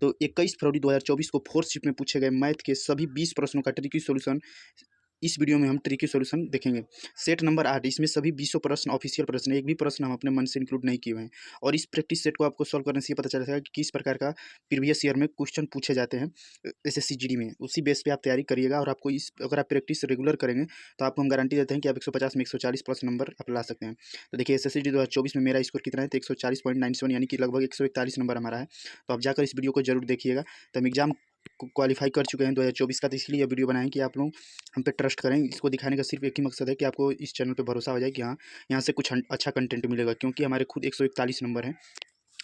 तो 21 फरवरी 2024 को 4th shift में पूछे गए मैथ के सभी 20 प्रश्नों का ट्रिकी सॉल्यूशन इस वीडियो में हम ट्रिकी सॉल्यूशन देखेंगे। सेट नंबर 8, इसमें सभी 20 प्रश्न ऑफिशियल प्रश्न है, एक भी प्रश्न हम अपने मन से इंक्लूड नहीं किए हुए हैं। और इस प्रैक्टिस सेट को आपको सॉल्व करने से ये पता चलेगा कि किस प्रकार का प्रीवियस ईयर में क्वेश्चन पूछे जाते हैं एसएससी जीडी में। उसी बेस पे आप तैयारी करिएगा और आपको इस अगर आप प्रैक्टिस रेगुलर करेंगे तो आपको हम गारंटी देते हैं कि आप 150 में 140 प्लस नंबर आप ला सकते हैं। तो देखिए एसएससी जीडी 2024 में मेरा स्कोर कितना है, तो 140.97 यानी कि लगभग 141 नंबर हमारा है। तो आप जाकर इस वीडियो को जरूर देखिएगा। तो हम एग्जाम क्वालिफाई कर चुके हैं 2024 का, तो इसलिए वीडियो बनाएं कि आप लोग हम पे ट्रस्ट करें। इसको दिखाने का सिर्फ एक ही मकसद है कि आपको इस चैनल पे भरोसा हो जाए कि हाँ यहाँ से कुछ अच्छा कंटेंट मिलेगा, क्योंकि हमारे खुद 141 नंबर हैं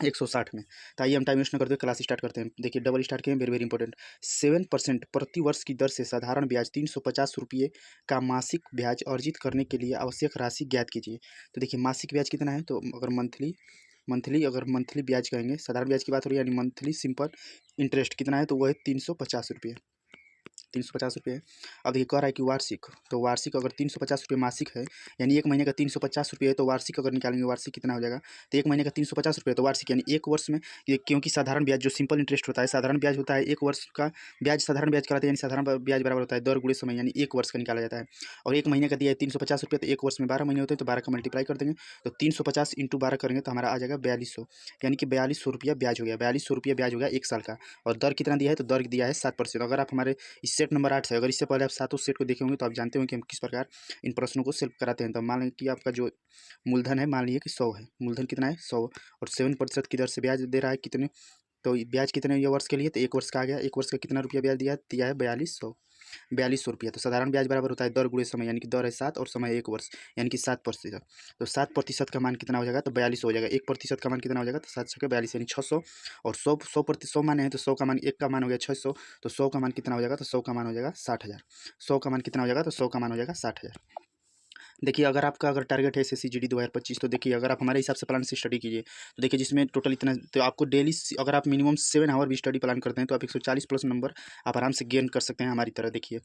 160 में। तो आइए हम टाइम वेस्ट न करते क्लास स्टार्ट करते हैं। देखिए डबल स्टार्ट किए, वेरी वेरी इंपॉर्टेंट। 7% प्रति वर्ष की दर से साधारण ब्याज 350 रुपये का मासिक ब्याज अर्जित करने के लिए आवश्यक राशि ज्ञात कीजिए। तो देखिए मासिक ब्याज कितना है, तो अगर मंथली ब्याज कहेंगे, साधारण ब्याज की बात हो रही है यानी मंथली सिंपल इंटरेस्ट कितना है, तो वह है 350 रुपये। 350 रुपये। अब देखिए कह रहा है कि वार्षिक, तो वार्षिक अगर 350 रुपये मासिक है यानी एक महीने का 350 रुपये है, तो वार्षिक अगर निकालेंगे वार्षिक कितना हो जाएगा, तो एक महीने का 350 रुपये, तो वार्षिक यानी एक वर्ष में ये, क्योंकि साधारण ब्याज जो सिंपल इंटरेस्ट होता है, साधारण ब्याज होता है एक वर्ष का ब्याज, साधारण ब्याज कराते हैं यानी साधारण ब्याज बराबर होता है दर गुणे समय, यानी एक वर्ष का निकाला जाता है। और एक महीने का दिया है 350 रुपये, तो एक वर्ष में 12 महीने होते हैं, तो 12 का मल्टीप्लाई कर देंगे, तो 350 इंटू 12 करेंगे तो हमारा आ जाएगा 4200, यानी कि 4200 रुपया ब्याज हो गया। 4200 रुपया ब्याज हो गया एक साल का। और दर कितना दिया है, तो दर दिया है 7%। अगर आप हमारे इस सेट नंबर 8 से, अगर इससे पहले आप सातों सेट को देखे होंगे तो आप जानते होंगे कि हम किस प्रकार इन प्रश्नों को सॉल्व कराते हैं। तो मान लें कि आपका जो मूलधन है, मान लीजिए कि 100 है, मूलधन कितना है 100, और 7% की दर से ब्याज दे रहा है कितने, तो ब्याज कितने ये वर्ष के लिए, तो एक वर्ष का आ गया। एक वर्ष का कितना रुपया ब्याज दिया है 4200 रुपया। तो साधारण ब्याज बराबर होता है दर गुणे समय, यानी कि दर है 7 और समय 1 वर्ष, यानी कि 7%। तो 7% का मान कितना हो जाएगा, तो 4200 हो जाएगा। 1% का मान कितना हो जाएगा, तो 7 छक्के 42 यानी 600। और 100 माने हैं तो 100 का मान, एक का मान हो गया 600, तो 100 का मान कितना हो जाएगा, तो 100 का मान हो जाएगा 60,000। 100 का मान कितना हो जाएगा, तो 100 का मान हो जाएगा 60,000। देखिए अगर आपका टारगेट है एसएससी जीडी 2025, तो देखिए अगर आप हमारे हिसाब से प्लान से स्टडी कीजिए, तो देखिए जिसमें टोटल इतना, तो आपको डेली अगर आप मिनिमम 7 आवर भी स्टडी प्लान करते हैं तो आप 140 प्लस नंबर आप आराम से गेन कर सकते हैं हमारी तरह। देखिए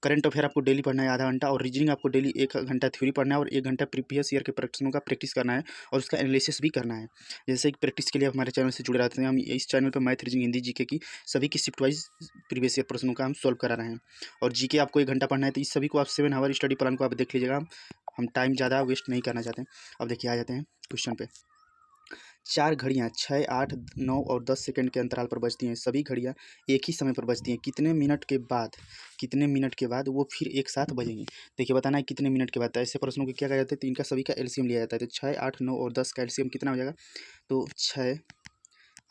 करंट अफेयर आपको डेली पढ़ना है आधा घंटा, और रीजनिंग आपको डेली 1 घंटा थ्योरी पढ़ना है और 1 घंटा प्रीवियस ईयर के प्रश्नों का प्रैक्टिस करना है और उसका एनालिसिस भी करना है। जैसे कि प्रैक्टिस के लिए आप हमारे चैनल से जुड़े रहते हैं, हम इस चैनल पर मैथ, रीजनिंग, हिंदी, जीके की सभी की शिफ्ट वाइज प्रीवियस ईयर प्रश्नों का हम सॉल्व करा रहे हैं। और जीके आपको 1 घंटा पढ़ना है, तो इस सभी को आप 7 आवर स्टडी प्लान को आप देख लीजिएगा। हम टाइम ज़्यादा वेस्ट नहीं करना चाहते हैं। अब देखिए आ जाते हैं क्वेश्चन पे। 4 घड़ियाँ 6, 8, 9 और 10 सेकंड के अंतराल पर बजती हैं। सभी घड़ियाँ एक ही समय पर बजती हैं। कितने मिनट के बाद वो फिर एक साथ बजेंगी। देखिए बताना है कितने मिनट के बाद। तो ऐसे प्रश्नों को क्या कहा जाता है, तो इनका सभी का एलसीएम लिया जाता है। तो 6, 8, 9 और 10 का एलसीएम कितना हो जाएगा, तो 6,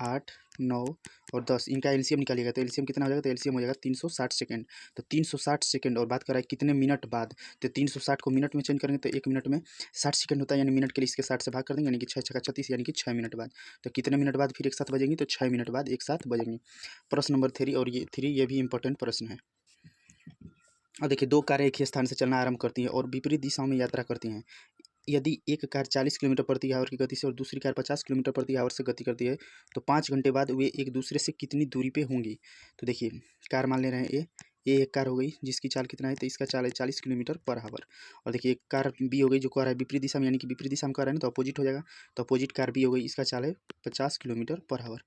8, 9 और 10 इनका एलसीएम निकालिएगा, तो एलसीएम कितना हो जाएगा, तो एलसीएम हो जाएगा 360 सेकंड। तो 360 सेकंड, और बात कर रहा है कितने मिनट बाद, तो 360 को मिनट में चेंज करेंगे तो 1 मिनट में 60 सेकंड होता है, यानी मिनट के लिए इसके 60 से भाग कर देंगे, यानी कि 6 छक्का 36, यानी कि 6 मिनट बाद। तो कितने मिनट बाद फिर एक साथ बजेंगी, तो 6 मिनट बाद एक साथ बजेंगी। प्रश्न नंबर 3, और ये भी इंपॉर्टेंट प्रश्न है। और देखिए 2 कारें एक ही स्थान से चलना आरंभ करती हैं और विपरीत दिशाओं में यात्रा करती हैं। यदि एक कार 40 किलोमीटर प्रति आवर की गति से और दूसरी कार 50 किलोमीटर प्रति आवर से गति करती है, तो 5 घंटे बाद वे एक दूसरे से कितनी दूरी पे होंगी। तो देखिए कार मान ले रहे हैं ए एक कार हो गई जिसकी चाल कितना है, तो इसका चाल है 40 किलोमीटर पर आवर। और देखिए एक कार बी हो गई जो कार है विपरीत दिशा में, यानी कि विपरीत दिशा में कार है ना, तो अपोजिट हो जाएगा। तो अपोजिट कार बी हो गई, इसका चाल है 50 किलोमीटर पर आवर।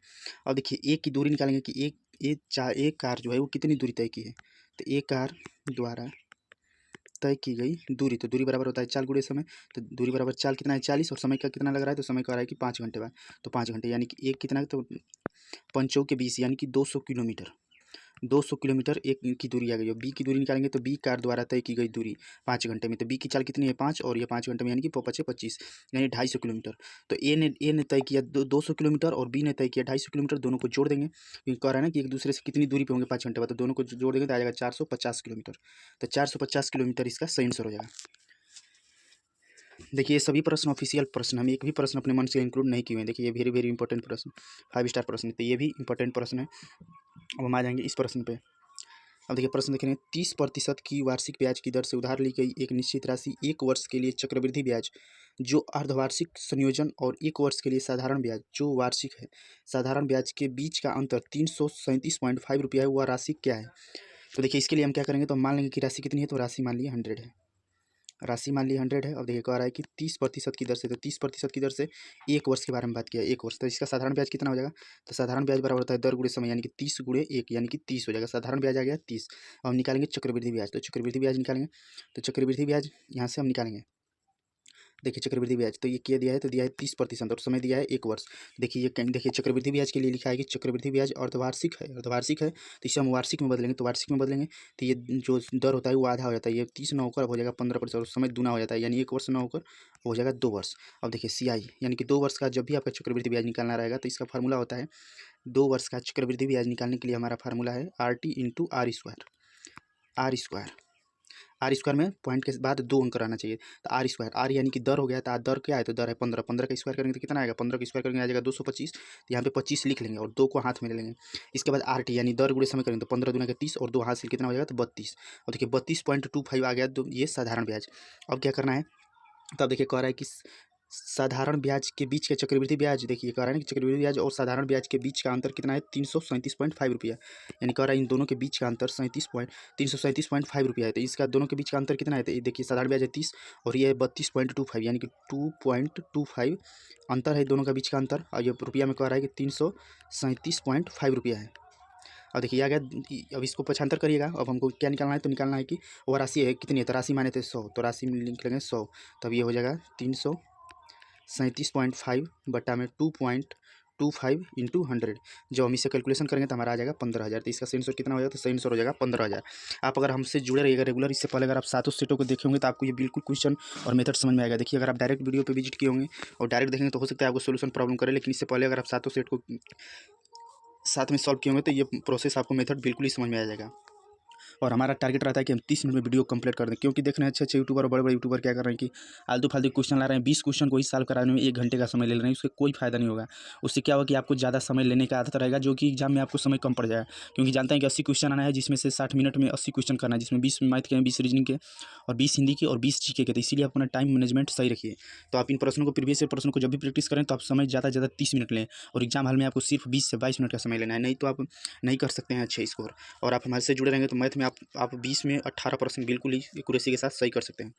और देखिए एक की दूरी निकालेंगे कि एक कार जो है वो कितनी दूरी तय की है, तो एक कार द्वारा तय की गई दूरी, तो दूरी बराबर होता है चाल गुणे समय। तो दूरी बराबर चाल कितना है 40, और समय का कितना लग रहा है, तो समय का रहा है कि 5 घंटे बाद। तो 5 घंटे यानी कि एक कितना है, तो 5 के 20 यानी कि 200 किलोमीटर। 200 किलोमीटर एक की दूरी आ गई। और बी की दूरी निकालेंगे तो बी कार द्वारा तय की गई दूरी 5 घंटे में, तो बी की चाल कितनी है 5, और ये 5 घंटे में यानी कि 25 यानी 250 किलोमीटर। तो ए ने तय किया 200 किलोमीटर और बी ने तय किया 250 किलोमीटर, दोनों को जोड़ देंगे क्योंकि कह रहा है ना कि एक दूसरे से कितनी दूरी पे होंगे 5 घंटे बाद, तो दोनों को जोड़ देंगे तो आ जाएगा 450 किलोमीटर। तो 450 किलोमीटर इसका सही आंसर हो जाएगा। देखिए ये सभी प्रश्न ऑफिशियल प्रश्न, हम एक भी प्रश्न अपने मन से इंक्लूड नहीं किए हैं। देखिए ये वेरी वेरी इंपॉर्टेंट प्रश्न, 5 स्टार प्रश्न है, तो ये भी इंपॉर्टेंट प्रश्न है। अब हम आ जाएंगे इस प्रश्न पे। अब देखिए प्रश्न देखेंगे 30% की वार्षिक ब्याज की दर से उधार ली गई एक निश्चित राशि 1 वर्ष के लिए चक्रवृद्धि ब्याज जो अर्धवार्षिक संयोजन और 1 वर्ष के लिए साधारण ब्याज जो वार्षिक है, साधारण ब्याज के बीच का अंतर 337.5 रुपया है, वह राशि क्या है। तो देखिए इसके लिए हम क्या करेंगे, तो मान लेंगे कि राशि कितनी है, तो राशि मान लीजिए 100 है। राशि मान ली 100 है। अब देखिए कह रहा है कि 30% की दर से, तो 30% की दर से 1 वर्ष के बारे में बात किया, 1 वर्ष, तो इसका साधारण ब्याज कितना हो जाएगा? तो साधारण ब्याज बराबर होता है दर गुणे समय, यानी कि 30 गुणे 1 यानी कि 30 हो जाएगा। साधारण ब्याज आ गया 30। अब हम निकालेंगे चक्रवृद्धि ब्याज, तो चक्रवृद्धि ब्याज निकालेंगे, तो चक्रवृद्धि ब्याज यहाँ से हम निकालेंगे। देखिए चक्रवृद्धि ब्याज तो ये क्या दिया है, तो दिया है 30% और समय दिया है 1 वर्ष। देखिए ये कहीं देखिए चक्रवृद्धि ब्याज के लिए लिखा है कि चक्रवृद्धि ब्याज अर्धवार्षिक है, अर्धवार्षिक है, तो इसे हम वार्षिक में बदलेंगे, तो वार्षिक में बदलेंगे तो ये जो दर होता है वो आधा हो जाता है, ये 30 ना होकर अब हो जाएगा 15% और समय दूना हो जाता है, यानी 1 वर्ष ना होकर हो जाएगा 2 वर्ष। अब देखिए CI यानी कि 2 वर्ष का जब भी आपका चक्रवृद्धि ब्याज निकालना रहेगा तो इसका फार्मूला होता है, 2 वर्ष का चक्रवृद्धि ब्याज निकालने के लिए हमारा फार्मूला है RT × R square, R square, R square में पॉइंट के बाद 2 अंक रहना चाहिए, तो आर स्क्वायर, आर यानी कि दर हो गया, तो दर क्या है, तो दर है 15, 15 का स्क्वायर करेंगे तो कितना आएगा, 15 का स्क्वायर करेंगे आ जाएगा 225, तो यहाँ पे 25 लिख लेंगे और 2 को हाथ में ले लेंगे। इसके बाद RT यानी दर गुणे समय करेंगे, तो 15 दूना का 30 और 2 हाथ से कितना हो जाएगा, तो 32, और देखिए 32.25 आ गया, तो ये साधारण ब्याज। अब क्या करना है, तो अब देखिए कह रहा है कि साधारण ब्याज के बीच के चक्रवृद्धि ब्याज, देखिए कह रहा है कि चक्रवृद्धि ब्याज और साधारण ब्याज के बीच का अंतर कितना है, 337.5 रुपया, यानी कह रहा है इन दोनों के बीच का अंतर 337.5 रुपया है। तो इसका दोनों के बीच का अंतर कितना है, तो ये देखिए साधारण ब्याज है 30 और ये है 32.25, यानी कि 2.25 अंतर है दोनों का बीच का अंतर, और ये रुपया में कह रहा है कि 337.5 रुपया है। अब देखिए आ गया, अब इसको पक्षांतर करिएगा। अब हमको क्या निकालना है, तो निकालना है कि वो राशि है कितनी है, तो राशि माने थे 100, तो राशि में लिख लेंगे 100, तब ये हो जाएगा 337.5 बटा में 2.25 इंटू 100। जब हम इसे कैलकुलेशन करेंगे तो हमारा आ जाएगा 15,000, तो इसका सही आंसर कितना हो जाएगा, तो सही आंसर हो जाएगा 15,000। आप अगर हमसे जुड़े रहिएगा रेगुलर, इससे पहले अगर आप 7 सेटों को देखे होंगे तो आपको ये बिल्कुल क्वेश्चन और मेथड समझ में आएगा। देखिए अगर आप डायरेक्ट वीडियो पे विजिट किए होंगे और डायरेक्ट देखेंगे तो हो सकता है आपको सोल्यूशन प्रॉब्लम करे, लेकिन इससे पहले अगर आप 7 सेट को साथ में सॉल्व किए होंगे तो ये प्रोसेस आपको मेथड बिल्कुल ही समझ में आ जाएगा। और हमारा टारगेट रहता है कि हम 30 मिनट में वीडियो कंप्लीट कर दें, क्योंकि देख रहे हैं अच्छे यूट्यूबर और बड़े बड़े यूट्यूबर क्या कर रहे हैं कि आलतू फालतू क्वेश्चन ला रहे हैं, 20 क्वेश्चन को ही सॉल्व कराने में 1 घंटे का समय ले रहे हैं, उससे कोई फायदा नहीं होगा। उससे क्या होगा कि आपको ज़्यादा समय लेने का आदत रहेगा, जो कि एग्जाम में आपको समय कम पड़ जाएगा, क्योंकि जानते हैं कि 80 क्वेश्चन आना है, जिसमें से 60 मिनट में 80 क्वेश्चन करना है, जिसमें 20 मैथ के, 20 रीजनिंग के और 20 हिंदी के और 20 जीके के, तो इसीलिए अपना टाइम मैनेजमेंट सही रखिए। तो आप इन प्रश्नों को, प्रीवियस प्रश्नों को जब भी प्रैक्टिस करें तो आप समय ज़्यादा से ज़्यादा 30 मिनट लें, और एग्जाम हॉल में आपको सिर्फ 20 से 22 मिनट का समय लेना है, नहीं तो आप नहीं कर सकते हैं अच्छे स्कोर। और आप हमारे से जुड़े रहेंगे तो मैथ में आप 20 में 18% बिल्कुल ही एक्यूरेसी के साथ सही कर सकते हैं।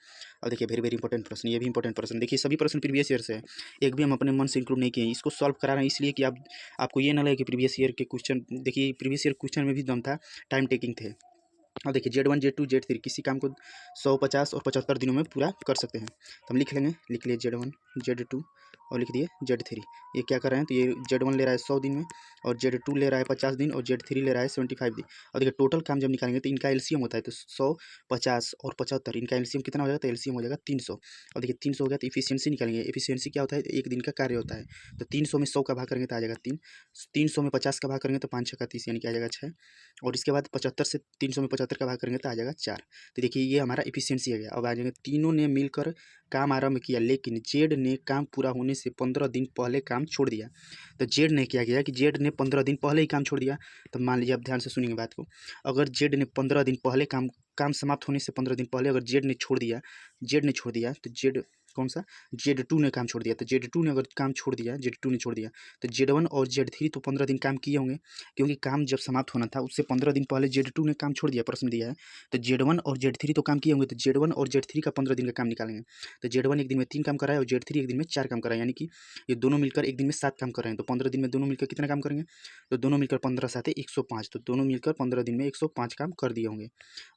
अब देखिए वेरी वेरी इंपॉर्टेंट प्रश्न, ये भी इंपॉर्टेंट प्रश्न, देखिए सभी प्रश्न प्रीवियस ईयर से है, एक भी हम अपने मन से इंक्लूड नहीं किए हैं। इसको सॉल्व करा रहे हैं इसलिए कि आपको ये ना लगे कि प्रीवियस ईयर के क्वेश्चन, देखिए प्रीवियस ईयर क्वेश्चन में भी दम था, टाइम टेकिंग थे। अब देखिए Z1 Z2 Z3 किसी काम को 100, 50 और 75 दिनों में पूरा कर सकते हैं, तो हम लिख लेंगे, लिख लिए Z1 Z2 और लिख दिए Z3। ये क्या कर रहे हैं, तो ये Z1 ले रहा है 100 दिन में और Z2 ले रहा है 50 दिन और Z3 ले रहा है 75 दिन। और देखिए टोटल काम जब निकालेंगे तो इनका एलसीएम होता है, तो 100, 50 और 75 इनका एलसीएम कितना हो जाएगा, तो एलसीएम हो जाएगा 300। और देखिए 300 हो गया तो इफिशियंसी निकालेंगे, इफिशियंसी क्या होता है, एक दिन का कार्य होता है, तो 300 में 100 का भाग करेंगे तो आ जाएगा 3, 300 में 50 का भाग करेंगे तो 5 6 30 यानी कि आ जाएगा 6, और इसके बाद 75 से 300 में 75 का भाग करेंगे तो आ जाएगा 4। तो देखिए ये हमारा इफिशियंसी आ गया। अब आ जाएगा, तीनों ने मिलकर काम आरंभ किया, लेकिन जेड ने काम पूरा होने से 15 दिन पहले काम छोड़ दिया। तो जेड ने क्या किया कि जेड ने 15 दिन पहले ही काम छोड़ दिया। तो मान लीजिए, आप ध्यान से सुनेंगे बात को, अगर जेड ने 15 दिन पहले काम समाप्त होने से 15 दिन पहले अगर जेड ने छोड़ दिया तो जेड कौन सा, Z2 ने काम छोड़ दिया, तो Z2 ने अगर काम छोड़ दिया, Z2 ने छोड़ दिया, तो Z1 और Z3 तो 15 दिन काम किए होंगे, क्योंकि काम जब समाप्त होना था उससे 15 दिन पहले Z2 ने काम छोड़ दिया, प्रश्न दिया है, तो Z1 और Z3 तो काम किए होंगे, तो Z1 और Z3 का 15 दिन का काम निकालेंगे। तो Z1 एक दिन में 3 काम कर रहा है और Z3 एक दिन में 4 काम कर रहा है, यानी कि ये दोनों मिलकर एक दिन में 7 काम कर रहे हैं, तो 15 दिन में दोनों मिलकर कितना काम करेंगे, तो दोनों मिलकर 15 साथे 105, तो दोनों मिलकर 15 दिन में 105 काम कर दिए होंगे।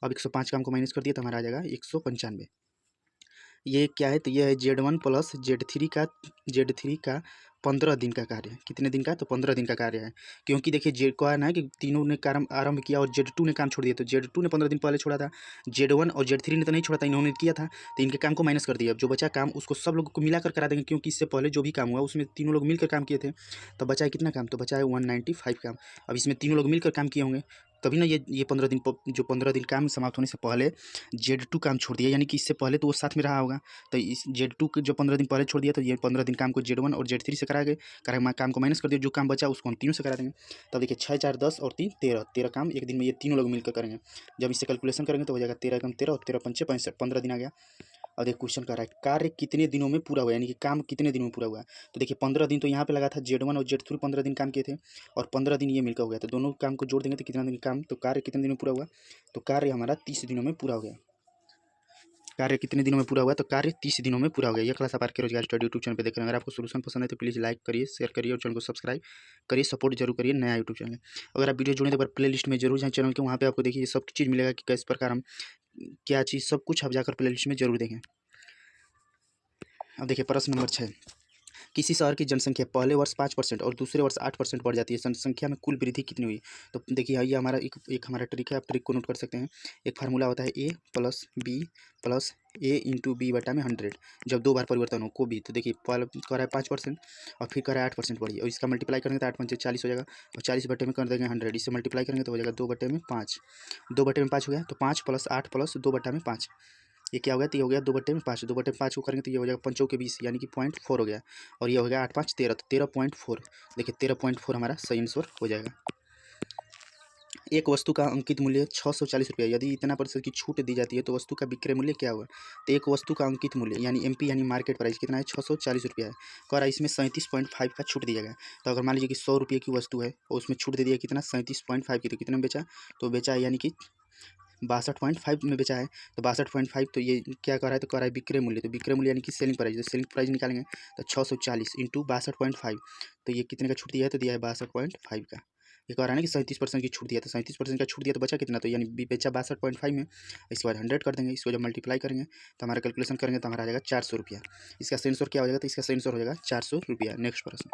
अब 105 काम को माइनस कर दिया तो हमारा आ जाएगा 195। ये क्या है, तो ये है Z1 प्लस Z3 का 15 दिन का कार्य है, कितने दिन का, तो 15 दिन का कार्य है, क्योंकि देखिए जेड को है ना कि तीनों ने काम आरंभ किया और Z2 ने काम छोड़ दिया, तो Z2 ने 15 दिन पहले छोड़ा था, Z1 और Z3 ने तो नहीं छोड़ा था, इन्होंने किया था, तो इनके काम को माइनस कर दिया। अब जो बचा काम उसको सब लोग को मिलाकर करा देंगे, क्योंकि इससे पहले जो भी काम हुआ उसमें तीनों लोग मिलकर काम किए थे, तो बचा है कितना काम, तो बचा है 195 काम। अब इसमें तीनों लोग मिलकर काम किए होंगे, तभी ना ये 15 दिन जो 15 दिन काम समाप्त होने से पहले Z2 काम छोड़ दिया, यानी कि इससे पहले तो वो साथ में रहा होगा, तो इस Z2 के जो 15 दिन पहले छोड़ दिया, तो ये 15 दिन काम को Z1 और Z3 से कराएंगे, काम को माइनस कर दिया, जो काम बचा उसको हम तीनों से करा देंगे। तब देखिए 6 4 10 और 3 13 काम एक दिन में ये तीनों लोग मिलकर करेंगे। जब इससे कैलकुलेशन करेंगे तो हो जाएगा 13 कम 13 और 13 पंचे 65, 15 दिन आ गया। और एक क्वेश्चन कर रहा है कार्य कितने दिनों में पूरा हुआ, यानी कि काम कितने दिनों में पूरा हुआ, तो देखिए 15 दिन तो यहाँ पे लगा था, Z1 और Z3 15 दिन काम किए थे और 15 दिन ये मिलकर हो गया, तो दोनों काम को जोड़ देंगे तो कितना दिन काम, तो कार्य कितने दिनों में पूरा हुआ, तो कार्य हमारा 30 दिनों में पूरा हो गया। कार्य कितने दिनों में पूरा हुआ, तो कार्य 30 दिनों में पूरा हो गया। यह क्लास आप आर के रोजगार स्टडी यूट्यूब चैनल पे देख रहे हैं। अगर आपको सोल्यूशन पसंद है तो प्लीज़ लाइक करिए, शेयर करिए और चैनल को सब्सक्राइब करिए, सपोर्ट जरूर करिए। नया यूट्यूब चैनल है, अगर आप वीडियो जुड़े तो प्ले लिस्ट में जरूर जाएँ चैनल के, वहाँ पे आपको देखिए सब चीज़ मिलेगा कि किस प्रकार हम क्या चीज़ सब कुछ आप जाकर प्ले लिस्ट में जरूर देखें। अब देखिए प्रश्न नंबर 6, किसी शहर की जनसंख्या पहले वर्ष 5% और दूसरे वर्ष 8% बढ़ जाती है, जनसंख्या में कुल वृद्धि कितनी हुई। तो देखिए ये हमारा एक हमारा ट्रिक है, आप ट्रिक को नोट कर सकते हैं। एक फार्मूला होता है a plus B plus a into बी बटा में 100, जब 2 बार परिवर्तन हो को भी। तो देखिए पहले कर रहा है 5% और फिर कर रहा है 8% बढ़ी, और इसका मल्टीप्लाई करेंगे तो 8 पंचे 40 हो जाएगा, और 40 बटे में कर देंगे 100, इससे मल्टीप्लाई करेंगे तो हो जाएगा 2 बटे में 5, 2 बटे में 5 हो गया। तो 5 प्लस 8 प्लस 2 बटा में 5, ये क्या हो गया, तो ये हो गया 2 बटे में 5, 2 बटे में 5 को करेंगे तो ये हो जाएगा 5 के 20 यानी कि 0.4 हो गया, और ये हो गया 8 5 13, तो 13.4। देखिए 13.4 हमारा सही आंसर हो जाएगा। एक वस्तु का अंकित मूल्य 640 रुपया, यदि इतना प्रतिशत की छूट दी जाती है तो वस्तु का विक्रय मूल्य क्या होगा। तो एक वस्तु का अंकित मूल्य यानी एमपी यानी मार्केट प्राइस कितना है, 640 रुपया है। कह रहा है इसमें 37.5 का छूट दिया गया। तो अगर मान लीजिए कि 100 रुपये की वस्तु है और उसमें छूट दे दिया कितना, 37.5 की, तो कितने में बेचा, तो बेचा है यानी कि 62.5 में बेचा है। तो 62.5, तो ये क्या कर रहा है, तो कर रहा है विक्रय मूल्य, तो विक्रय मूल्य यानी कि सेलिंग प्राइस, तो सेलिंग प्राइस निकालेंगे तो 640 इंटू 62.5, तो ये कितने का छूट दिया है, तो दिया है 62.5 का। ये कह रहा है ना कि 37% की छूट दिया, तो 37% का छूट दिया तो बचा कितना, तो यानी बेचा 62.5 में। इसके बाद 100 कर देंगे, इसको जब मल्टीप्लाई करेंगे तो हमारा कैलकुलेशन करेंगे तो हमारा आ जाएगा 400 रुपया। इसका सही आंसर क्या हो जाएगा, तो इसका सही आंसर हो जाएगा 400 रुपया। नेक्स्ट प्रश्न,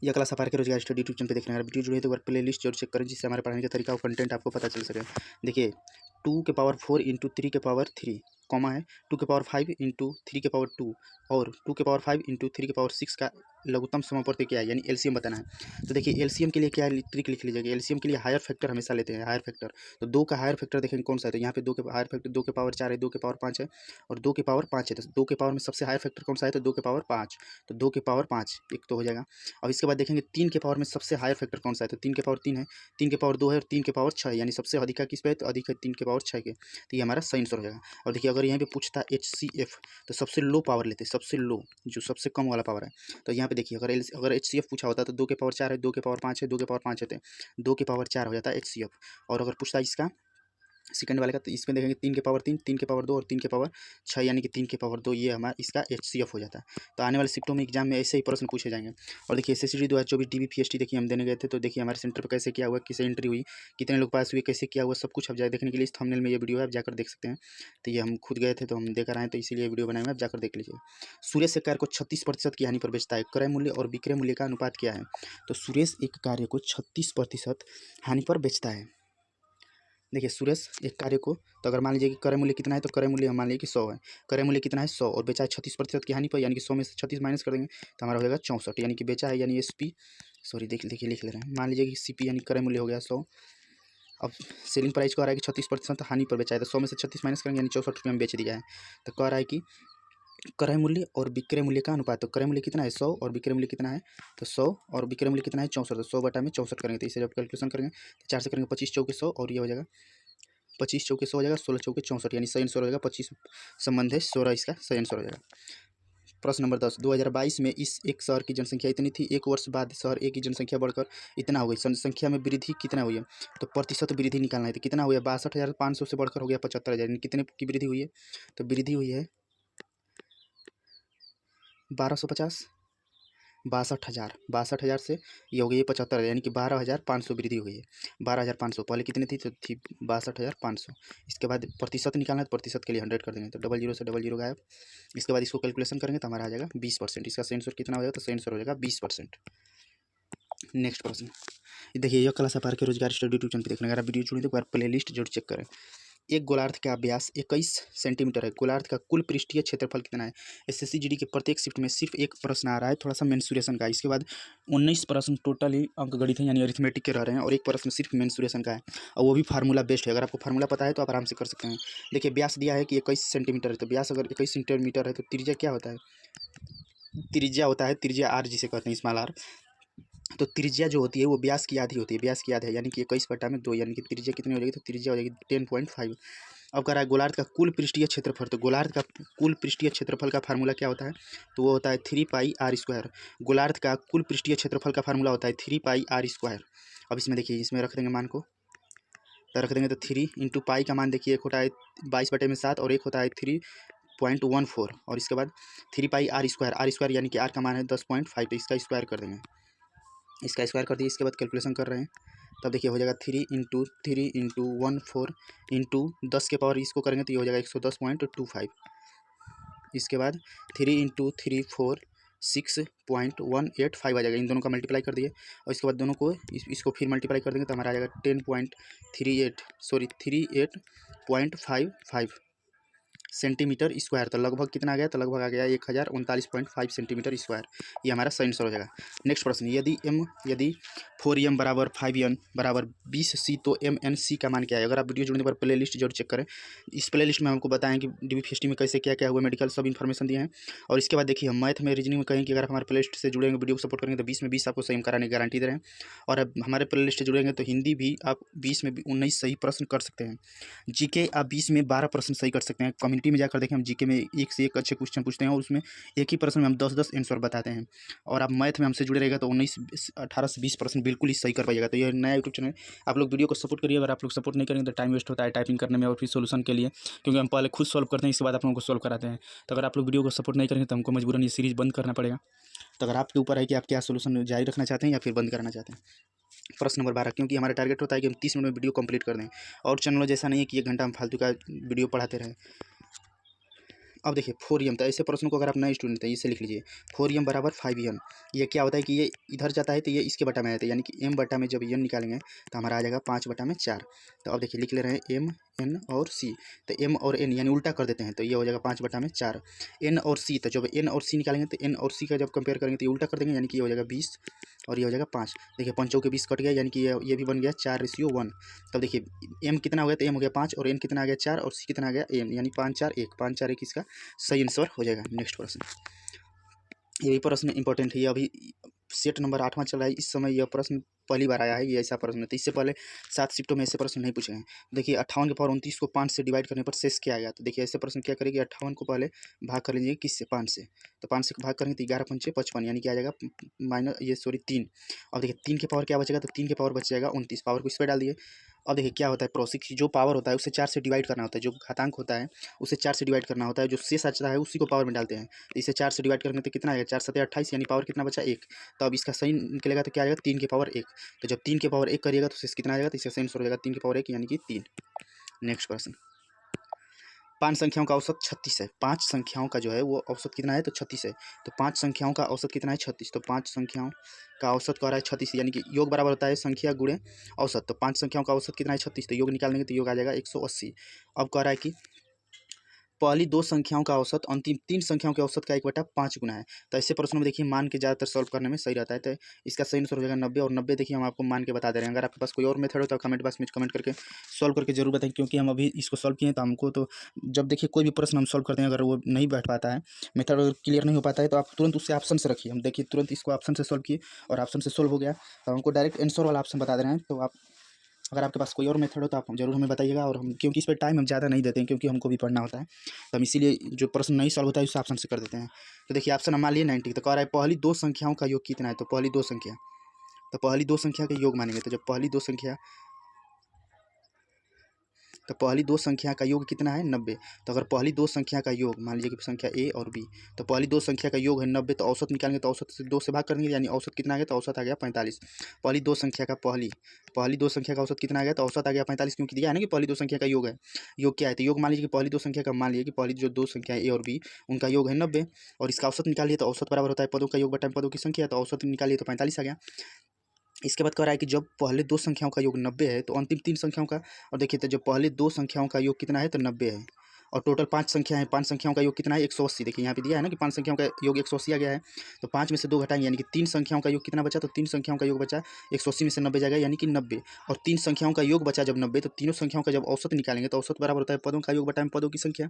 यह क्लास आप आर के रोजगार स्टडी यूट्यूब चैनल पे देख रहे हैं। अगर वीडियो जुड़े तो एक प्ले लिस्ट जरूर चेक करें, जिससे हमारे पढ़ाने का तरीका और कंटेंट आपको पता चल सके। देखिए 2 के पावर 4 इंटू 3 के पावर 3, कॉमा है 2 के पावर 5 इंटू 3 के पावर 2 और 2 के पावर 5 इंटू 3 के पावर 6 का लघुत्तम समापवर्ती क्या है, यानी एलसीएम बताना है। तो देखिए एलसीएम के लिए क्या ट्रिक लिख लीजिएगा, एलसीएम के लिए हायर फैक्टर हमेशा लेते हैं, हायर फैक्टर। तो 2 का हायर फैक्टर देखेंगे कौन सा है, तो यहाँ पे 2 के हायर फैक्टर 2 के पावर 4 है, 2 के पावर 5 है और 2 के पावर 5 है। तो 2 के पावर में सबसे हायर फैक्टर कौन सा है, तो 2 के पावर 5, तो 2 के पावर 5 एक तो हो जाएगा। अब इसके बाद देखेंगे 3 के पावर में सबसे हायर फैक्टर कौन सा है, तो 3 के पावर 3 है, 3 के पावर 2 है और 3 के पावर 6 है, यानी सबसे अधिक किस पे है, तो अधिक है 3 के पावर 6 के। तो ये हमारा सही आंसर हो जाएगा। और देखिए अगर यहाँ पे पूछता HCF तो सबसे लो पावर लेते, सबसे लो जो सबसे कम वाला पावर है। तो यहाँ पे देखिए अगर HCF पूछा होता तो 2 के पावर 4 है, 2 के पावर 5 है, 2 के पावर 5 है, 2 के पावर 4 हो जाता है HCF। और अगर पूछता है इसका सेकंड वाले का, तो इसमें देखेंगे 3 के पावर 3, 3 के पावर 2 और 3 के पावर 6 यानी कि 3 के पावर 2, ये हमारा इसका HCF हो जाता है। तो आने वाले शिफ्टों में एग्जाम में ऐसे ही प्रश्न पूछे जाएंगे। और देखिए SSCD 2024 DB PST देखिए हम देने गए थे, तो देखिए हमारे सेंटर पर कैसे क्या हुआ, किसे एंट्री हुई, कितने लोग पास हुए, कैसे क्या हुआ, सब कुछ आप जाए देखने के लिए इस थंबनेल में ये वीडियो है, आप जाकर देख सकते हैं। तो ये हम खुद गए थे तो हम देकर आए, तो इसीलिए वीडियो बनाए हुए, आप जाकर देख लीजिए। सुरेश एक कार्य को 36% की हानि पर बेचता है, क्रय मूल्य और विक्रय मूल्य का अनुपात क्या है। तो सुरेश एक कार्य को 36% हानि पर बेचता है। देखिए सुरेश एक कार्य को, तो अगर मान लीजिए कि क्रय मूल्य कितना है, तो क्रय मूल्य हम मान लीजिए कि 100 है, क्रय मूल्य कितना है 100 और बेचा है 36% की हानि पर, यानी कि 100 में से 36 माइनस कर देंगे तो हमारा हो जाएगा 64, यानी कि बेचा है यानी SP सॉरी देखिए लिख ले रहे हैं, मान लीजिए कि CP यानी क्रय मूल्य हो गया 100। अब सेलिंग प्राइस को आ रहा है कि 36% हानि पर बेचा है, तो 100 में से 36 माइनस करेंगे यानी 64 रुपये में बेच दिया है। तो कह रहा है कि क्रय मूल्य और विक्रय मूल्य का अनुपात, तो क्रय मूल्य कितना है 100 और विक्रय मूल्य कितना है, तो 100 और विक्रय मूल्य कितना है 64, तो 100 बटा में 64 करेंगे, तो इसे जब कैलकुलेशन करेंगे तो 4 से करेंगे 25 चौके 100 और ये हो जाएगा 25 चौके 100 हो जाएगा, 16 चौके 64, यानी सही आंसर हो जाएगा 25 संबंध है 16, इसका सही आंसर हो जाएगा। प्रश्न नंबर 10, 2022 में इस एक शहर की जनसंख्या इतनी थी, एक वर्ष बाद शहर ए की जनसंख्या बढ़कर इतना हो गई, जनसंख्या में वृद्धि कितना हुई है। तो प्रतिशत वृद्धि निकालना है, तो कितना हुआ है 62,500 से बढ़कर हो गया 75,000, यानी कितने की वृद्धि हुई है, तो वृद्धि हुई है 1250, 62,000 से ये हो गई है 75,000, यानी कि 12,500 वृद्धि हुई है। 12,500 पहले कितनी थी, तो थी 62,500। इसके बाद प्रतिशत निकालना है, तो प्रतिशत के लिए 100 कर देंगे, तो 00 से 00 गायब। इसके बाद इसको कैलकुलेशन करेंगे तो हमारा आ जाएगा 20%, इसका सही आंसर कितना हो जाएगा, तो सही आंसर हो जाएगा 20%। नेक्स्ट प्रश्न, देखिए यह क्लास आप आर के रोजगार स्टडी यूट्यूब चैनल पे देखने, अगर आप वीडियो चुने तो एक बार प्ले लिस्ट जरूर चेक करें। एक गोलार्ध का व्यास 21 सेंटीमीटर है, गोलार्ध का कुल पृष्ठीय क्षेत्रफल कितना है। SSCGD के प्रत्येक शिफ्ट में सिर्फ एक प्रश्न आ रहा है, थोड़ा सा मेंसुरेशन का। इसके बाद 19 प्रश्न टोटल ही अंकगणित है यानी अरिथमेटिक के रह रहे हैं, और एक प्रश्न सिर्फ मेंसुरेशन का है, और वो भी फार्मूला बेस्ड है। अगर आपको फार्मूला पता है तो आप आराम से कर सकते हैं। देखिए व्यास दिया है कि 21 सेंटीमीटर है, तो व्यास अगर 21 सेंटीमीटर है तो त्रिज्या क्या होता है, त्रिज्या होता है त्रिज्या R जिसे कहते हैं, स्मॉल r। तो त्रिज्या जो होती है वो व्यास की आधी होती है, व्यास की आधी है, यानी कि 21/2, यानी कि त्रिज्या कितनी हो जाएगी, तो त्रिज्या हो जाएगी 10.5। अब कह रहा है गोलार्ध का कुल पृष्ठीय क्षेत्रफल, तो गोलार्ध का कुल पृष्ठीय क्षेत्रफल का फार्मूला क्या होता है, तो वो होता है 3πr²। गोलार्ध का कुल पृष्ठीय क्षेत्रफल का फार्मूला होता है 3πr²। अब इसमें देखिए, इसमें रख देंगे मान को तो रख देंगे तो 3 इंटू पाई का मान देखिए, एक होता है 22/7 और एक होता है 3.14, और इसके बाद 3 पाई आर स्क्वायर यानी कि आर का मान है 10.5, तो इसका स्क्वायर कर देंगे, इसका स्क्वायर कर दिए। इसके बाद कैलकुलेशन कर रहे हैं, तब देखिए हो जाएगा 3 इंटू 14 इंटू 10 के पावर इसको करेंगे तो ये हो जाएगा 110.25। इसके बाद 3 इंटू 3 4 6.185 आ जाएगा, इन दोनों का मल्टीप्लाई कर दिए, और इसके बाद दोनों को इसको फिर मल्टीप्लाई कर देंगे तो हमारा आ जाएगा 38.55 सेंटीमीटर स्क्वायर। तो लगभग कितना आ गया, तो लगभग आ गया 1039.5 सेंटीमीटर स्क्वायर। ये हमारा सही आंसर हो जाएगा। नेक्स्ट प्रश्न, यदि 4m बराबर 5n बराबर 20c तो mnc का मान क्या है। अगर आप वीडियो जुड़ने पर प्ले लिस्ट जरूर चेक करें, इस प्ले लिस्ट में हमको बताएं कि DBPST में कैसे क्या क्या हुआ, मेडिकल सब इन्फॉर्मेशन दिए हैं। और इसके बाद देखिए हम मैथ में रीजनिंग में कहें कि अगर आप हमारे प्ले लिस्ट से जुड़ेंगे, वीडियो को सपोर्ट करेंगे तो 20 में 20 आपको सही कराने की गारंटी दे रहे हैं। और अब हमारे प्ले लिस्ट से जुड़ेंगे तो हिंदी भी आप 20 में 19 सही प्रश्न कर सकते हैं। जीके आप 20 में 12 प्रश्न सही कर सकते हैं। कम्युनिटी में जाकर देखें, हम जीके में एक से एक अच्छे क्वेश्चन पूछते हैं और उसमें एक ही प्रश्न में हम 10-10 आंसर बताते हैं। और आप मैथ में हमसे जुड़े रहेगा तो 18 से 20 प्रश्न बिल्कुल ही सही कर पाइएगा। तो ये नया यूट्यूब चैनल, आप लोग वीडियो को सपोर्ट करिए। अगर आप लोग सपोर्ट नहीं करेंगे तो टाइम वेस्ट होता है टाइपिंग करने में और फिर सोल्यूशन के लिए, क्योंकि हम पहले खुद सॉल्व करते हैं, इसके बाद आप लोगों को सॉल्व कराते हैं। तो अगर आप लोग वीडियो को सपोर्ट नहीं करेंगे तो हमको मजबूरन ये सीरीज़ बंद करना पड़ेगा। तो अगर आपके ऊपर है कि आप क्या सोल्यूशन जारी रखना चाहते हैं या फिर बंद करना चाहते हैं। प्रश्न नंबर 12, क्योंकि हमारा टारगेट होता है कि हम 30 मिनट में वीडियो कंप्लीट कर दें, और चैनलों जैसा नहीं है कि 1 घंटा हम फालतू का वीडियो पढ़ाते रहें। अब देखिए 4m, तो ऐसे प्रश्नों को अगर आप नए स्टूडेंट हैं इसे लिख लीजिए, 4m बराबर 5n। ये क्या होता है कि ये इधर जाता है तो ये इसके बटा में आता है, यानी कि m बटा में जब n निकालेंगे तो हमारा आ जाएगा 5/4। तो अब देखिए लिख ले रहे हैं m n और c, तो m और n यानी उल्टा कर देते हैं तो ये हो जाएगा 5/4। n और c, तो जब n और c निकालेंगे तो n और c का जब कंपेयर करेंगे तो ये उल्टा कर देंगे, यानी कि ये हो जाएगा 20 और ये हो जाएगा 5। देखिए 5 के 20 कट गया, यानी कि ये भी बन गया 4:1। तब देखिए m कितना हो गया, तो m हो गया 5 और n कितना आ गया 4 और c कितना आ गया m, यानी 5 4 1 इसका सही आंसर हो जाएगा। नेक्स्ट प्रश्न, ये प्रश्न इंपॉर्टेंट है, ये अभी सेट नंबर 8वां चल रहा है, इस समय यह प्रश्न पहली बार आया है, ये ऐसा प्रश्न है। तो इससे पहले 7 शिफ्टों में ऐसे प्रश्न नहीं पूछे हैं। देखिए 58 के पावर 29 को 5 से डिवाइड करने पर शेष क्या आएगा। तो देखिए ऐसे प्रश्न क्या करेंगे, 58 को पहले भाग कर लीजिए किससे, 5 से। तो 5 से भाग करेंगे तो 11 पंचे 55, यानी कि आ जाएगा 3। अब देखिए 3 के पावर क्या बचेगा, तो 3 के पावर बच जाएगा 29, पावर को इस पर डाल दिए। अब देखिए क्या होता है, प्रोसेस की जो पावर होता है उसे 4 से डिवाइड करना होता है, जो घातांक होता है उसे 4 से डिवाइड करना होता है, जो शेष बचता है उसी को पावर में डालते हैं। तो इसे 4 से डिवाइड करेंगे तो कितना आएगा, 4 7 28, यानी पावर कितना बचा 1। तो अब इसका सही निकलेगा तो क्या आएगा, 3 के पावर 1। तो जब 3 के पावर 1 करिएगा तो शेष कितना आएगा, तो इसका सही आंसर हो जाएगा 3 के पावर 1 यानी कि 3। नेक्स्ट क्वेश्चन, 5 संख्याओं का औसत 36 है। 5 संख्याओं का जो है वो औसत कितना है, तो 36 है। तो 5 संख्याओं का औसत कितना है, 36। तो 5 संख्याओं का औसत कह रहा है 36, यानी कि योग बराबर होता है संख्या गुणे औसत। तो 5 संख्याओं का औसत कितना है, 36। तो योग निकाल देंगे तो योग आ जाएगा 180। अब कह रहा है कि पहली 2 संख्याओं का औसत अंतिम 3 संख्याओं के औसत का 1/5 गुना है। तो ऐसे प्रश्नों में देखिए मान के ज़्यादातर सॉल्व करने में सही रहता है। तो इसका सही आंसर हो जाएगा 90, और 90 देखिए हम आपको मान के बता दे रहे हैं। अगर आपके पास कोई और मेथड हो तो कमेंट बॉक्स में कमेंट करके सॉल्व करके जरूर बताएं, क्योंकि हम अभी इसको सॉल्व किए तो हमको तो जब देखिए कोई भी प्रश्न हम सॉल्व करते हैं, अगर वो नहीं बैठ पाता है, मेथड अगर क्लियर नहीं हो पाता है, तो आप तुरंत उससे ऑप्शन से रखिए। हम देखिए तुरंत इसको ऑप्शन से सॉल्व किए और ऑप्शन से सॉल्व हो गया, तो हमको डायरेक्ट आंसर वाला ऑप्शन बता दे रहे हैं। तो आप अगर आपके पास कोई और मेथड हो तो आप ज़रूर हमें बताइएगा। और हम क्योंकि इस पर टाइम हम ज़्यादा नहीं देते हैं, क्योंकि हमको भी पढ़ना होता है, तो हम इसीलिए जो प्रश्न नहीं सॉल्व होता है उस ऑप्शन से कर देते हैं। तो देखिए ऑप्शन हम मान लिए 90। तो कह रहा है पहली 2 संख्याओं का योग कितना है, तो पहली 2 संख्या, तो पहली 2 संख्या का योग मानेंगे। तो जब पहली 2 संख्या, तो पहली 2 संख्या का योग कितना है, 90। तो अगर पहली 2 संख्या का योग मान लीजिए कि संख्या ए और बी, तो पहली 2 संख्या का योग है 90, तो औसत निकालेंगे तो औसत से 2 से भाग करेंगे, यानी औसत कितना आ गया, तो औसत आ गया 45। पहली 2 संख्या का पहली 2 संख्या का औसत कितना आ गया, तो औसत आ गया 45, क्योंकि दिया है ना कि पहली 2 संख्या का योग है। योग क्या है, तो योग मान लीजिए कि पहली 2 संख्या का, मान लीजिए कि पहली जो 2 संख्या है ए और बी, उनका योग है 90, और इसका औसत निकालिए तो औसत बराबर होता है पदों का योग बटा पदों की संख्या, तो औसत निकालिए तो 45 आ गया। इसके बाद कह रहा है कि जब पहले 2 संख्याओं का योग 90 है तो अंतिम 3 संख्याओं का, और देखिए तो जब पहले 2 संख्याओं का योग कितना है, तो 90 है, और टोटल 5 संख्या है, 5 संख्याओं का योग कितना है, 180। देखिए यहाँ पे दिया है ना कि 5 संख्याओं का योग 180 आ गया है। तो 5 में से 2 घटाएंगे, यानी कि 3 संख्याओं का योग कितना बचा, तो 3 संख्याओं का योग बचा 180 में से 90 जाएगा, यानी कि 90। और 3 संख्याओं का योग बचा जब 90, तो तीनों संख्याओं का जब औसत निकालेंगे तो औसत बराबर होता है पदों का योग बटा पदों की संख्या।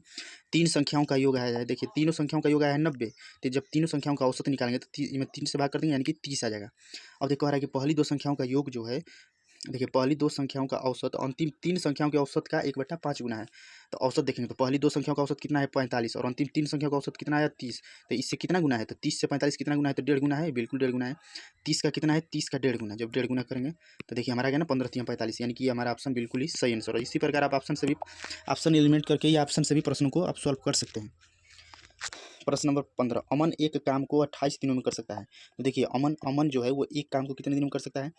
3 संख्याओं का योग आया है, देखिए तीनों संख्याओं का योग आया है 90, तो जब तीनों संख्याओं का औसत निकालेंगे तो 3 से भाग कर देंगे, यानी कि 30 आ जाएगा। अब देखो कह रहा है कि पहली 2 संख्याओं का योग जो है देखिए पहली दो संख्याओं का औसत अंतिम तीन संख्याओं के औसत का 1/5 गुना है। तो औसत देखेंगे तो पहली दो संख्याओं का औसत कितना है 45 और अंतिम तीन संख्याओं का औसत कितना है 30। तो इससे कितना गुना है तो 30 से 45 कितना गुना है तो 1.5 गुना है, बिल्कुल 1.5 गुना है। 30 का कितना है 30 का 1.5 गुना, जब 1.5 गुना करेंगे तो देखिए हमारा क्या ना 15×3=45, यानी कि हमारा ऑप्शन बिल्कुल ही सही आंसर है। इसी प्रकार आप ऑप्शन एलिमिनेट करके या ऑप्शन से भी प्रश्नों को आप सॉल्व कर सकते हैं। प्रश्न नंबर 15, अमन एक काम को 28 दिनों में कर सकता है। तो देखिए अमन जो है वो एक काम को कितने दिनों में कर सकता है,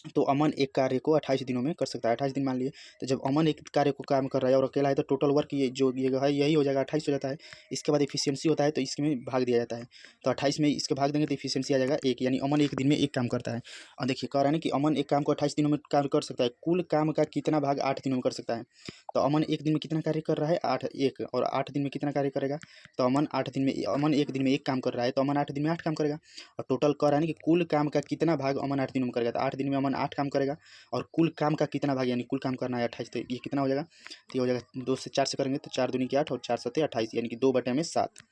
तो अमन एक कार्य को 28 दिनों में कर सकता है। 28 दिन मान लिए, तो जब अमन एक कार्य को काम कर रहा है और अकेला है तो टोटल वर्क ये जो ये है यही हो जाएगा 28 हो जाता है। इसके बाद एफिशिएंसी होता है तो इसमें भाग दिया जाता है, तो 28 में इसके भाग देंगे तो एफिशिएंसी आ जाएगा 1, यानी अमन एक दिन में एक काम करता है। और देखिए कह रहा है ना कि अमन एक काम को 28 दिनों में काम कर सकता है, कुल काम का कितना भाग 8 दिनों में कर सकता है। तो अमन एक दिन में कितना कार्य कर रहा है 8, 1 और 8 दिन में कितना कार्य करेगा, तो अमन एक दिन में एक काम कर रहा है तो अमन 8 दिन में 8 काम करेगा। और टोटल कह रहा है ना कि कुल काम का कितना भाग अमन 8 दिनों में करेगा, तो 8 दिन में अमन 8 काम करेगा और कुल काम का कितना भाग, यानी कुल काम करना है 28, तो ये कितना हो जाएगा, तो ये हो जाएगा 2 से 4 से करेंगे तो 4 दूनी की 8 और 4 सत्ते 28, यानी कि 2/7,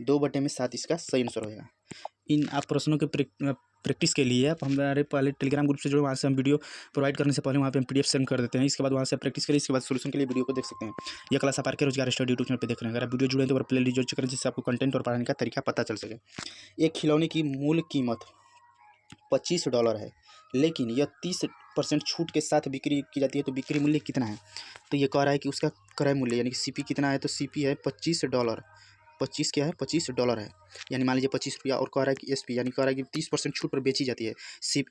2/7 इसका सही आंसर होगा। इन आप प्रश्नों के प्रैक्टिस के लिए आप हमारे पहले टेलीग्राम ग्रुप से जुड़े, वहाँ से हम वीडियो प्रोवाइड करने से पहले वहाँ पे हम PDF सेंड कर देते हैं। इसके बाद वहाँ से प्रैक्टिस करिए, इसके बाद सोल्यूशन के लिए वीडियो को देख सकते हैं। यह क्लास आप आर के रोजगार स्टडी यूट्यूब चैनल पे देख रहे हैं। अगर आप वीडियो जुड़े तो प्ले लीजिए चेक करें, जिससे आपको कंटेंट और पढ़ाने का तरीका पता चल सके। एक खिलौने की मूल कीमत $25 है, लेकिन यह 30% छूट के साथ बिक्री की जाती है, तो बिक्री मूल्य कितना है। तो ये कह रहा है कि उसका क्रय मूल्य यानी कि CP कितना है, तो CP है $25। 25 क्या है $25 है, यानी मान लीजिए 25 रुपया। और कह रहा है कि SP यानी कह रहा है कि 30% छूट पर बेची जाती है।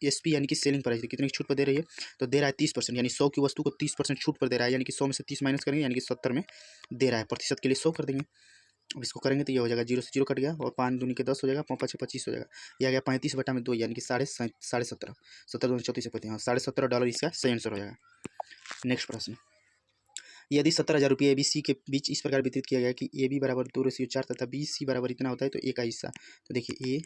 SP यानी कि सेलिंग प्राइस कितनी छूट पर दे रही है, तो दे रहा है 30%, यानी 100 की वस्तु को 30% छूट पर दे रहा है, यानी कि 100 में से 30 माइनस करेंगे यानी कि 70 में दे रहा है। प्रतिशत के लिए 100 कर देंगे। अब इसको करेंगे तो ये हो जाएगा 0 से 0 कट गया और 5 दूनी के 10 हो जाएगा, 5 5 25 हो जाएगा। ये आ गया 35/2, यानी कि 17.5, 17 दूनी 34 35, हाँ $17.5 इसका सही आंसर हो जाएगा। नेक्स्ट प्रश्न, यदि 17,000 रुपये ABC के बीच इस प्रकार वितरित किया गया कि AB बराबर 2/4 तथा BC बराबर इतना होता है, तो A का हिस्सा, तो देखिए A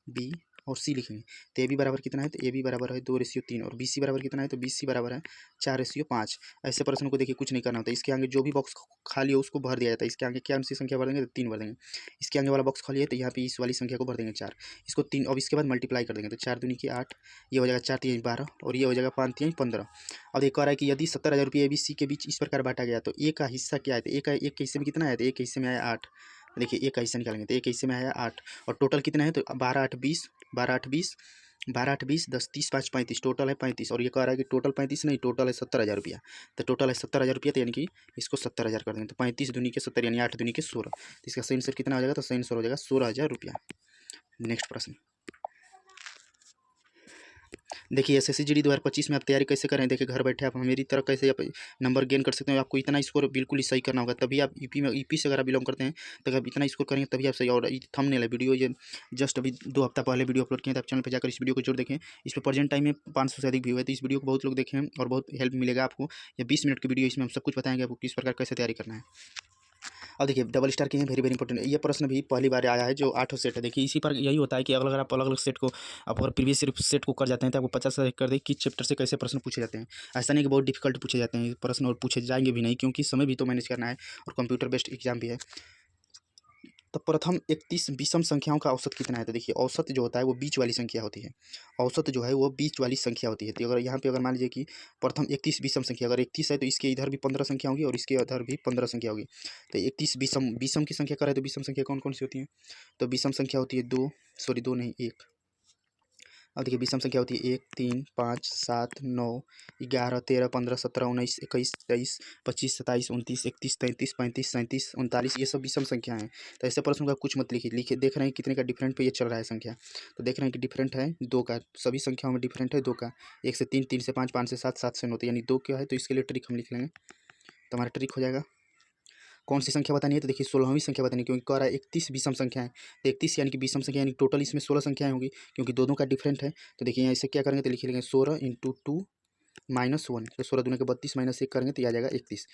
B और C लिखेंगे। तो AB बराबर कितना है, तो AB बराबर है 2/3 और BC बराबर कितना है, तो BC बराबर है 4/5। ऐसे प्रश्नों को देखिए कुछ नहीं करना होता, इसके आगे जो भी बॉक्स खाली हो उसको भर दिया जाता है। इसके आगे क्या सी संख्या भर देंगे, तो 3 भर देंगे। इसके आगे वाला बॉक्स खाली है तो यहाँ पे इस वाली संख्या को भर देंगे 4, इसको 3, अब इसके बाद मल्टीप्लाई कर देंगे तो 4 दूनी की 8, ये हो जाएगा 4 3 12 और ये हो जाएगा 5 3 15। अब ये कह रहा है कि यदि 17,000 रुपये ABC के बीच इस प्रकार बांटा गया तो A का हिस्सा क्या है, तो एक के हिस्से में कितना है, तो एक के हिस्से में आया 8। देखिए एक का हिस्सा निकालेंगे तो एक हिस्से में आया 8 और टोटल कितना है, तो 12 8 20, 12 8 20, 12 8 20 10 30 5 35, टोटल है 35। और ये कह रहा है कि टोटल 35 नहीं, टोटल है 70,000 रुपया। तो टोटल है 70,000 रुपया, तो यानी कि इसको 70,000 कर देंगे तो 35 दूनी के 70 यानी 8 दूनी के 16, तो इसका सही आंसर कितना हो जाएगा, तो सही आंसर हो जाएगा 16,000 रुपया। नेक्स्ट प्रश्न, देखिए SSC GD 2025 में आप तैयारी कैसे करें, देखिए घर बैठे आप मेरी तरह कैसे आप नंबर गेन कर सकते हैं। आपको इतना स्कोर बिल्कुल ही सही करना होगा, तभी आप यूपी से अगर आप बिलोंग करते हैं तो आप इतना स्कोर करेंगे तभी आप सही। और थंबनेल है वीडियो, ये जस्ट अभी 2 हफ्ता पहले वीडियो अपलोड किए, तो आप चैनल पर जाकर इस वीडियो को जरूर देखें। इस पर प्रेजेंट टाइम में 500 से अधिक व्यू है, तो इस वीडियो को बहुत लोग देखें और बहुत हेल्प मिलेगा आपको। ये 20 मिनट की वीडियो, इसमें हम सब कुछ बताएंगे आपको किस प्रकार कैसे तैयारी करना है। अब देखिए डबल स्टार के हैं, वेरी वेरी इंपॉर्टेंट। ये प्रश्न भी पहली बार आया है, जो 8 सेट है। देखिए इसी पर यही होता है कि अगर आप अलग अलग सेट को आप और प्रीवियस सेट को कर जाते हैं तो आपको 50 से कर दे कि चैप्टर से कैसे प्रश्न पूछे जाते हैं। ऐसा नहीं कि बहुत डिफिकल्ट पूछे जाते हैं प्रश्न, और पूछे जाएंगे भी नहीं, क्योंकि समय भी तो मैनेज करना है और कंप्यूटर बेस्ड एग्जाम भी है। तो प्रथम 31 विषम संख्याओं का औसत कितना है, तो देखिए औसत जो होता है वो बीच वाली संख्या होती है। औसत जो है वो बीच वाली संख्या होती है। तो अगर यहाँ पे अगर मान लीजिए कि प्रथम 31 विषम संख्या, अगर 31 है तो इसके इधर भी 15 संख्या होगी और इसके इधर भी 15 संख्या होगी। तो 31 विषम की संख्या करें तो विषम संख्या कौन कौन सी होती है, तो विषम संख्या होती है 2 नहीं 1। अब देखिए विषम संख्या होती है 1 3 5 7 9 11 13 15 17 19 21 23 25 27 29 31 33 35 37 39, ये सब विषम संख्या हैं। तो ऐसे प्रश्न का कुछ मत लिखिए देख रहे हैं कितने का डिफरेंट पे ये चल रहा है संख्या, तो देख रहे हैं कि डिफरेंट है 2 का, सभी संख्याओं में डिफरेंट है 2 का। 1 से 3, 3 से 5, 5 से 7, 7 से 9, तो यानी 2 क्या है, तो इसके लिए ट्रिक हम लिख लेंगे, तो हमारा ट्रिक हो जाएगा। कौन सी संख्या बतानी है, तो देखिए 16वीं संख्या बतानी है, क्योंकि कह रहा है 31 विषम संख्या है, तो 31 यानी कि विषम संख्या यानी टोटल इसमें 16 संख्याएं होंगी, क्योंकि दोनों का डिफरेंट है। तो देखिए यहाँ इसे क्या करेंगे, तो लिख लेंगे 16 × 2 - 1, तो 16 दूनी के 32 - 1 करेंगे तो आ जाएगा 31।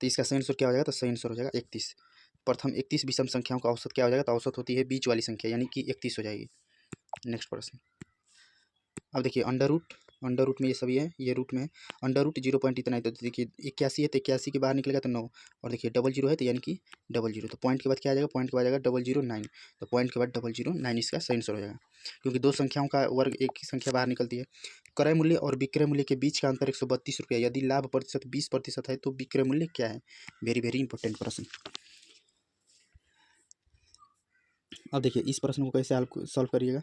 तो इसका सही आंसर क्या हो जाएगा, तो सही आंसर हो जाएगा 31। प्रथम 31 विषम संख्याओं का औसत क्या हो जाएगा, तो औसत होती है बीच वाली संख्या, यानी कि 31 हो जाएगी। नेक्स्ट प्रश्न, अब देखिए अंडर रूट अंडर रूट में ये सभी है, ये रूट में है, अंडर रूट 0 पॉइंट इतना है, तो देखिए 81 है तो 81 के बाहर निकलेगा तो 9, और देखिए डबल जीरो है तो यानी कि डबल जीरो, तो पॉइंट के बाद क्या आ जाएगा, पॉइंट के बाद आ जाएगा 009, तो पॉइंट के बाद 009 इसका सही आंसर हो जाएगा, क्योंकि दो संख्याओं का वर्ग एक ही संख्या बाहर निकलती है। क्रय मूल्य और विक्रय मूल्य के बीच का अंतर 132 रुपया, यदि लाभ प्रतिशत 20% है तो विक्रय मूल्य क्या है? वेरी वेरी इंपॉर्टेंट प्रश्न। अब देखिए इस प्रश्न को कैसे आप सॉल्व करिएगा।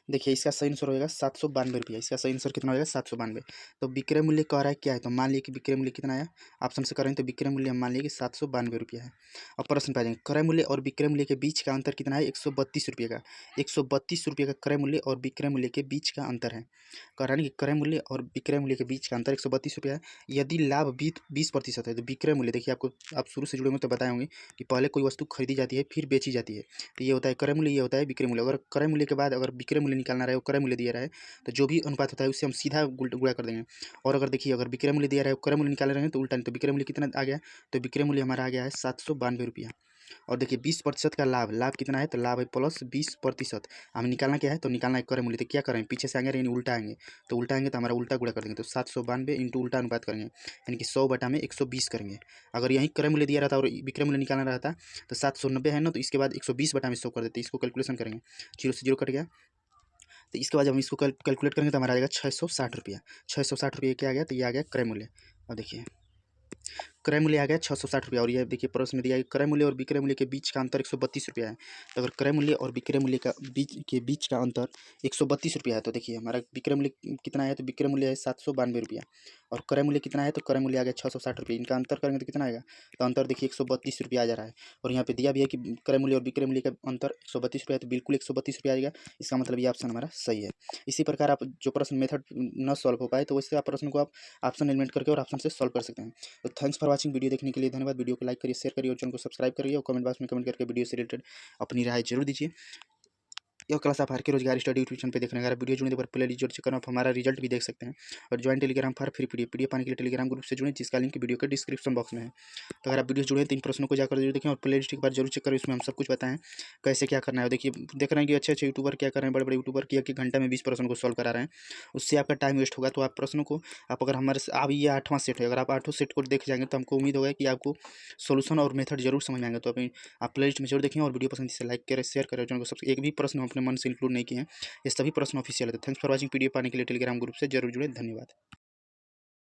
देखिए इसका सही आंसर होगा 792 रुपया, इसका सही आंसर कितना हो जाएगा 792। तो विक्रय मूल्य कह रहा है क्या है, तो मान लीजिए कि विक्रय मूल्य कितना है, ऑप्शन से करेंगे तो विक्रय मूल्य हम मान लीजिए कि 792 रुपया है। अब प्रश्न पे आ जाएंगे, क्रय मूल्य और विक्रय मूल्य के बीच का अंतर कितना है, 132 रुपये का, 132 रुपये का क्रय मूल्य और विक्रय मूल्य के बीच का अंतर है। कह रहा है कि क्रय मूल्य और विक्रय मूल्य के बीच का अंतर 132 रुपया है, यदि लाभ 20% है तो विक्रय मूल्य, देखिए आपको आप शुरू से जुड़े हुए तो बताए होंगे कि पहले कोई वस्तु खरीदी जाती है फिर बेची जाती है, तो ये होता है क्रय मूल्य, ये होता है विक्रय मूल्य। अगर क्रय मूल्य के बाद अगर विक्रय मूल्य निकालना रहे, क्रय मूल्य दिया रहा है तो जो भी अनुपात होता है उससे हम सीधा गुणा कर देंगे। और अगर देखिए अगर विक्रय मूल्य दिया रहा है क्रय मूल्य निकाल रहे हैं तो उल्टा नहीं, तो विक्रय मूल्य कितना आ गया, तो विक्रय मूल्य हमारा आ गया है 792 रुपया। और देखिए 20% का लाभ, लाभ कितना है, तो लाभ है प्लस 20%, हमें निकालना क्या है, तो निकालना है क्रय मूल्य, तो क्या करें पीछे से आएंगे यानी उल्टा आएंगे, तो उल्टा आएंगे तो हमारा उल्टा गुणा कर देंगे, तो 792 इंटू उल्टा अनुपात करेंगे यानी कि 100/120 करेंगे। अगर यहीं क्रय मूल्य दिया रहता और विक्रय मूल्य निकालना रहता तो 790 है ना, तो इसके बाद 120/100 कर देते, इसको कैलकुलेशन करेंगे, जीरो से जीरो कट गया, तो इसके बाद जब हम इसको कैलकुलेट करेंगे तो हमारा आ जाएगा 660 रुपया। 660 रुपये क्या आ गया, तो ये आ गया क्रय मूल्य। अब देखिए क्रय मूल्य आ गया 660 रुपया, और ये देखिए प्रश्न में दिया है क्रय मूल्य और विक्रय मूल्य के बीच का अंतर 132 रुपया है। तो अगर क्रय मूल्य और विक्रय मूल्य का बीच का अंतर 132 रुपया है, तो देखिए हमारा विक्रय मूल्य कितना है, तो विक्रय मूल्य है 792 रुपया, और क्रय मूल्य कितना है, तो क्रय मूल्य आ गया 660 रुपये, इनका अंतर करेंगे तो कितना आएगा, तो अंतर देखिए 132 रुपया आ जा रहा है, और यहाँ पे दिया भी है कि क्रय मूल्य और विक्रय मूल्य का अंतर 132 रुपया है, तो बिल्कुल 132 रुपया आएगा, इसका मतलब ये ऑप्शन हमारा सही है। इसी प्रकार आप जो प्रश्न मेथड न सॉल्व हो पाए तो वैसे आप प्रश्न को आप ऑप्शन एलिमेंट करके और ऑप्शन से सॉल्व कर सकते हैं। तो थैंक्स फॉर वाचिंग, वीडियो देखने के लिए धन्यवाद। वीडियो को लाइक करिए, शेयर करिए और चैनल को सब्सक्राइब करिए, और कमेंट बॉक्स में कमेंट करके वीडियो से रिलेटेड अपनी राय जरूर दीजिए। यह क्लास आप आर के रोजगार स्टडी यूट्यूब चैनल पे देख रहे हैं। अगर वीडियो जुड़ने पर प्ले लीजिए और चेक आप हमारा रिजल्ट भी देख सकते हैं, और ज्वाइन टेलीग्राम पर फ्री पीडीएफ पाने के लिए टेलीग्राम ग्रुप से जुड़े, जिसका लिंक वीडियो के डिस्क्रिप्शन बॉक्स में है। तो अगर आप वीडियो जुड़े हैं तो इन प्रश्नों को जाकर जरूर देखें, और प्ले लिस्ट एक बार जरूर चेक करें, उसमें हम सब कुछ बताएं कैसे क्या करना है। देखिए देख रहे हैं कि अच्छे अच्छे यूट्यूबर क्या कर रहे हैं, बड़े बड़े यूट्यूबर की एक घंटा में 20 प्रश्न को सॉल्व करा रहे हैं, उससे आपका टाइम वेस्ट होगा। तो आप प्रश्नों को आप अगर हमारे अब ये 8वां सेट है, अगर आप 8वां सेट को देख जाएंगे तो हमको उम्मीद होगा कि आपको सोल्यूशन और मेथड जरूर समझ में आएंगे। तो अपनी आप प्ले लिस्ट में जरूर देखें, और वीडियो पसंद से लाइक करें, शेयर करें, चैनल को सबसे एक भी प्रश्न हम अपने मन से इंक्लूड नहीं किए हैं, ये सभी प्रश्न ऑफिशियल है। थैंक्स फॉर वाचिंग, पीडीएफ पाने के लिए टेलीग्राम ग्रुप से जरूर जुड़े, धन्यवाद।